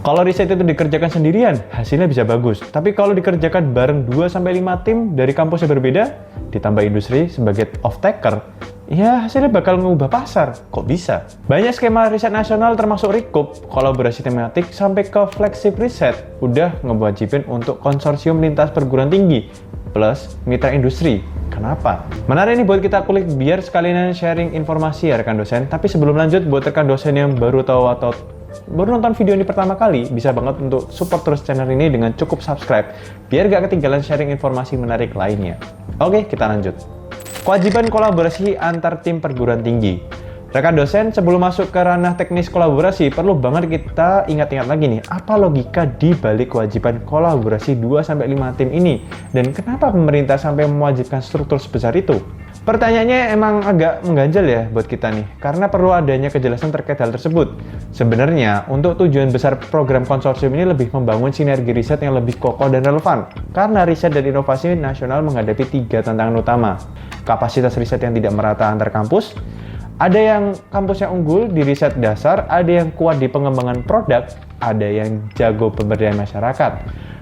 Kalau riset itu dikerjakan sendirian, hasilnya bisa bagus. Tapi kalau dikerjakan bareng 2-5 tim dari kampus yang berbeda, ditambah industri sebagai off-taker, ya hasilnya bakal mengubah pasar. Kok bisa? Banyak skema riset nasional termasuk Rikup, kolaborasi tematik, sampai ke flagship riset, udah ngewajibin untuk konsorsium lintas perguruan tinggi, plus mitra industri. Kenapa? Menarik nih buat kita kulik biar sekalian sharing informasi ya rekan dosen. Tapi sebelum lanjut, buat rekan dosen yang baru tahu atau baru nonton video ini pertama kali, bisa banget untuk support terus channel ini dengan cukup subscribe, biar gak ketinggalan sharing informasi menarik lainnya. Oke, kita lanjut. Kewajiban kolaborasi antar tim perguruan tinggi. Rekan dosen, sebelum masuk ke ranah teknis kolaborasi, perlu banget kita ingat-ingat lagi nih, apa logika di balik kewajiban kolaborasi 2-5 tim ini? Dan kenapa pemerintah sampai mewajibkan struktur sebesar itu? Pertanyaannya emang agak mengganjal ya buat kita nih, karena perlu adanya kejelasan terkait hal tersebut. Sebenarnya, untuk tujuan besar program konsorsium ini lebih membangun sinergi riset yang lebih kokoh dan relevan, karena riset dan inovasi nasional menghadapi 3 tantangan utama. Kapasitas riset yang tidak merata antar kampus, ada yang kampus yang unggul di riset dasar, ada yang kuat di pengembangan produk, ada yang jago pemberdayaan masyarakat.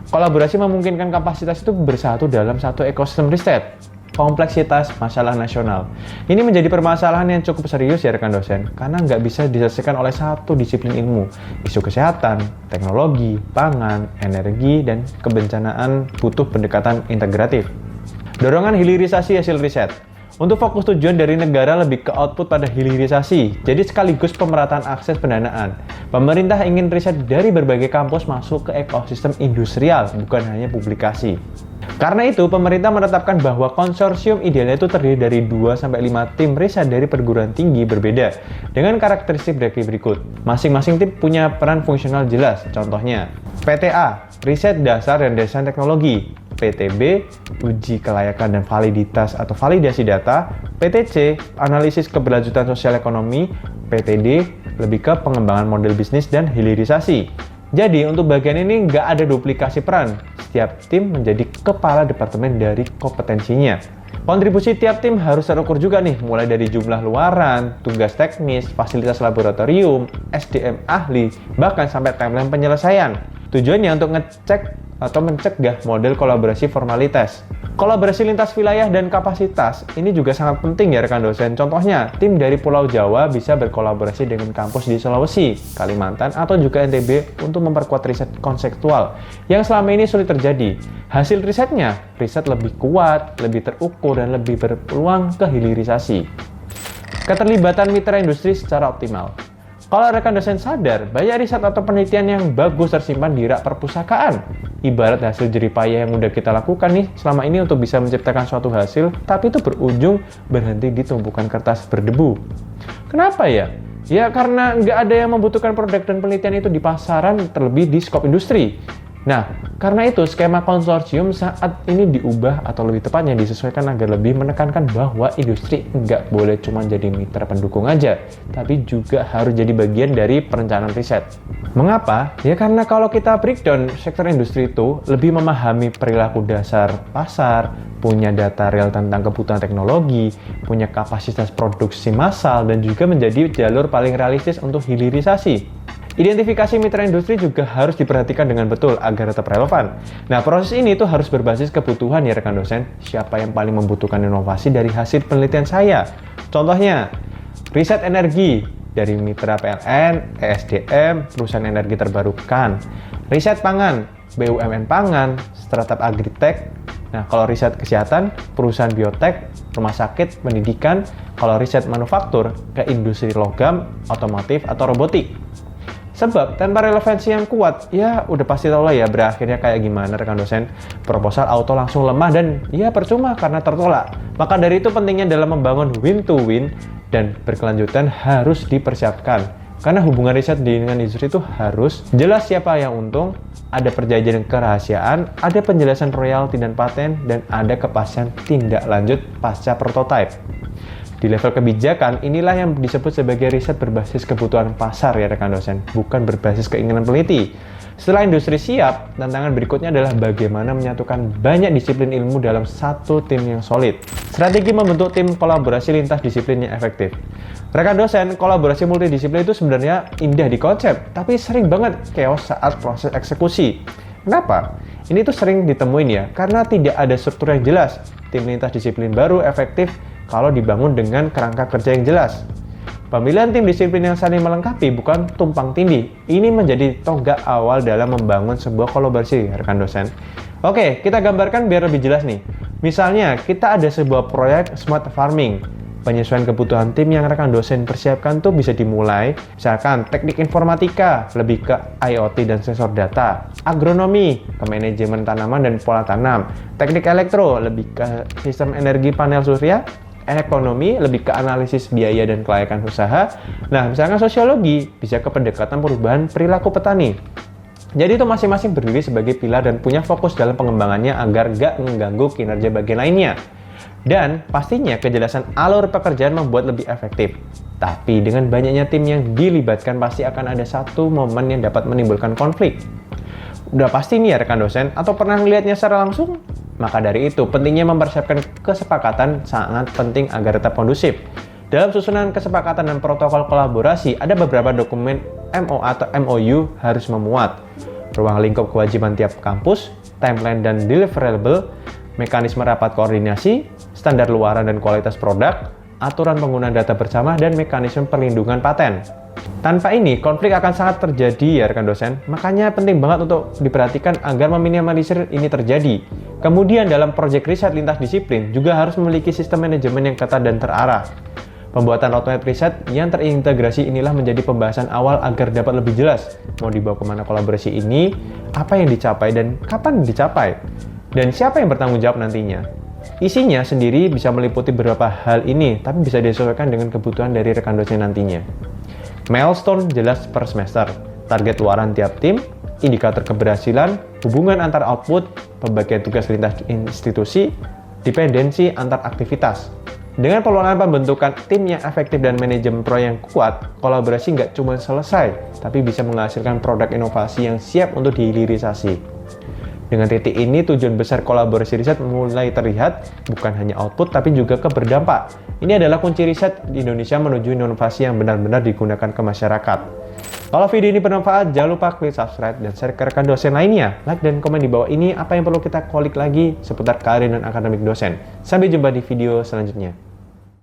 Kolaborasi memungkinkan kapasitas itu bersatu dalam satu ekosistem riset. Kompleksitas masalah nasional. Ini menjadi permasalahan yang cukup serius ya rekan dosen, karena nggak bisa diselesaikan oleh satu disiplin ilmu. Isu kesehatan, teknologi, pangan, energi, dan kebencanaan butuh pendekatan integratif. Dorongan hilirisasi hasil riset. Untuk fokus tujuan dari negara lebih ke output pada hilirisasi, jadi sekaligus pemerataan akses pendanaan. Pemerintah ingin riset dari berbagai kampus masuk ke ekosistem industrial, bukan hanya publikasi. Karena itu, pemerintah menetapkan bahwa konsorsium idealnya itu terdiri dari 2-5 tim riset dari perguruan tinggi berbeda, dengan karakteristik berikut. Masing-masing tim punya peran fungsional jelas, contohnya PTA, Riset Dasar dan Desain Teknologi, PTB, uji kelayakan dan validitas atau validasi data, PTC, analisis keberlanjutan sosial ekonomi, PTD, lebih ke pengembangan model bisnis dan hilirisasi. Jadi, untuk bagian ini nggak ada duplikasi peran. Setiap tim menjadi kepala departemen dari kompetensinya. Kontribusi tiap tim harus terukur juga nih, mulai dari jumlah luaran, tugas teknis, fasilitas laboratorium, SDM ahli, bahkan sampai timeline penyelesaian. Tujuannya untuk ngecek atau mencegah model kolaborasi formalitas. Kolaborasi lintas wilayah dan kapasitas ini juga sangat penting ya rekan dosen. Contohnya, tim dari Pulau Jawa bisa berkolaborasi dengan kampus di Sulawesi, Kalimantan, atau juga NTB untuk memperkuat riset konseptual yang selama ini sulit terjadi. Hasil risetnya, riset lebih kuat, lebih terukur, dan lebih berpeluang ke hilirisasi. Keterlibatan mitra industri secara optimal. Kalau rekan dosen sadar, banyak riset atau penelitian yang bagus tersimpan di rak perpustakaan. Ibarat hasil jeripaya yang udah kita lakukan nih selama ini untuk bisa menciptakan suatu hasil, tapi itu berujung berhenti di tumpukan kertas berdebu. Kenapa ya? Ya karena nggak ada yang membutuhkan produk dan penelitian itu di pasaran, terlebih di skop industri. Nah, karena itu skema konsorsium saat ini diubah atau lebih tepatnya disesuaikan agar lebih menekankan bahwa industri nggak boleh cuma jadi mitra pendukung aja, tapi juga harus jadi bagian dari perencanaan riset. Mengapa? Ya karena kalau kita breakdown, sektor industri itu lebih memahami perilaku dasar pasar, punya data real tentang kebutuhan teknologi, punya kapasitas produksi massal, dan juga menjadi jalur paling realistis untuk hilirisasi. Identifikasi mitra industri juga harus diperhatikan dengan betul agar tetap relevan. Nah, proses ini tuh harus berbasis kebutuhan ya rekan dosen. Siapa yang paling membutuhkan inovasi dari hasil penelitian saya? Contohnya, riset energi dari mitra PLN, ESDM, perusahaan energi terbarukan. Riset pangan, BUMN pangan, startup agritech. Nah, kalau riset kesehatan, perusahaan biotek, rumah sakit, pendidikan. Kalau riset manufaktur, ke industri logam, otomotif, atau robotik. Sebab tanpa relevansi yang kuat, ya udah pasti tau lah ya berakhirnya kayak gimana rekan dosen. Proposal auto langsung lemah dan ya percuma karena tertolak. Maka dari itu pentingnya dalam membangun win to win dan berkelanjutan harus dipersiapkan. Karena hubungan riset dengan industri itu harus jelas siapa yang untung, ada perjanjian kerahasiaan, ada penjelasan royalti dan paten, dan ada kepastian tindak lanjut pasca prototipe. Di level kebijakan, inilah yang disebut sebagai riset berbasis kebutuhan pasar ya rekan dosen, bukan berbasis keinginan peneliti. Setelah industri siap, tantangan berikutnya adalah bagaimana menyatukan banyak disiplin ilmu dalam satu tim yang solid. Strategi membentuk tim kolaborasi lintas disiplin yang efektif. Rekan dosen, kolaborasi multidisiplin itu sebenarnya indah di konsep, tapi sering banget chaos saat proses eksekusi. Kenapa? Ini tuh sering ditemuin ya, karena tidak ada struktur yang jelas. Tim lintas disiplin baru efektif kalau dibangun dengan kerangka kerja yang jelas. Pemilihan tim disiplin yang saling melengkapi bukan tumpang tindih. Ini menjadi tonggak awal dalam membangun sebuah kolaborasi, rekan dosen. Oke, kita gambarkan biar lebih jelas nih. Misalnya, kita ada sebuah proyek smart farming. Penyesuaian kebutuhan tim yang rekan dosen persiapkan tuh bisa dimulai, misalkan teknik informatika, lebih ke IoT dan sensor data, agronomi, ke manajemen tanaman dan pola tanam, teknik elektro, lebih ke sistem energi panel surya, ekonomi, lebih ke analisis biaya dan kelayakan usaha. Nah, misalkan sosiologi, bisa ke pendekatan perubahan perilaku petani. Jadi itu masing-masing berdiri sebagai pilar dan punya fokus dalam pengembangannya agar gak mengganggu kinerja bagian lainnya. Dan pastinya kejelasan alur pekerjaan membuat lebih efektif. Tapi dengan banyaknya tim yang dilibatkan pasti akan ada satu momen yang dapat menimbulkan konflik. Udah pasti nih ya rekan dosen, atau pernah melihatnya secara langsung? Maka dari itu, pentingnya mempersiapkan kesepakatan sangat penting agar tetap kondusif. Dalam susunan kesepakatan dan protokol kolaborasi, ada beberapa dokumen MOA atau MOU harus memuat. Ruang lingkup kewajiban tiap kampus, timeline dan deliverable, mekanisme rapat koordinasi, standar luaran dan kualitas produk, aturan penggunaan data bersama, dan mekanisme perlindungan paten. Tanpa ini, konflik akan sangat terjadi ya rekan dosen. Makanya penting banget untuk diperhatikan agar meminimalisir ini terjadi. Kemudian dalam proyek riset lintas disiplin juga harus memiliki sistem manajemen yang ketat dan terarah. Pembuatan roadmap riset yang terintegrasi inilah menjadi pembahasan awal agar dapat lebih jelas mau dibawa kemana kolaborasi ini, apa yang dicapai dan kapan dicapai, dan siapa yang bertanggung jawab nantinya. Isinya sendiri bisa meliputi beberapa hal ini, tapi bisa disesuaikan dengan kebutuhan dari rekan dosen nantinya. Milestone jelas per semester, target luaran tiap tim, indikator keberhasilan, hubungan antar output, pembagian tugas lintas institusi, dependensi antar aktivitas. Dengan peluang pembentukan tim yang efektif dan manajemen proyek yang kuat, kolaborasi nggak cuma selesai, tapi bisa menghasilkan produk inovasi yang siap untuk dihilirisasi. Dengan titik ini, tujuan besar kolaborasi riset mulai terlihat, bukan hanya output, tapi juga berdampak. Ini adalah kunci riset di Indonesia menuju inovasi yang benar-benar digunakan ke masyarakat. Kalau video ini bermanfaat, jangan lupa klik subscribe dan share ke rekan dosen lainnya. Like dan komen di bawah ini apa yang perlu kita kulik lagi seputar karir dan akademik dosen. Sampai jumpa di video selanjutnya.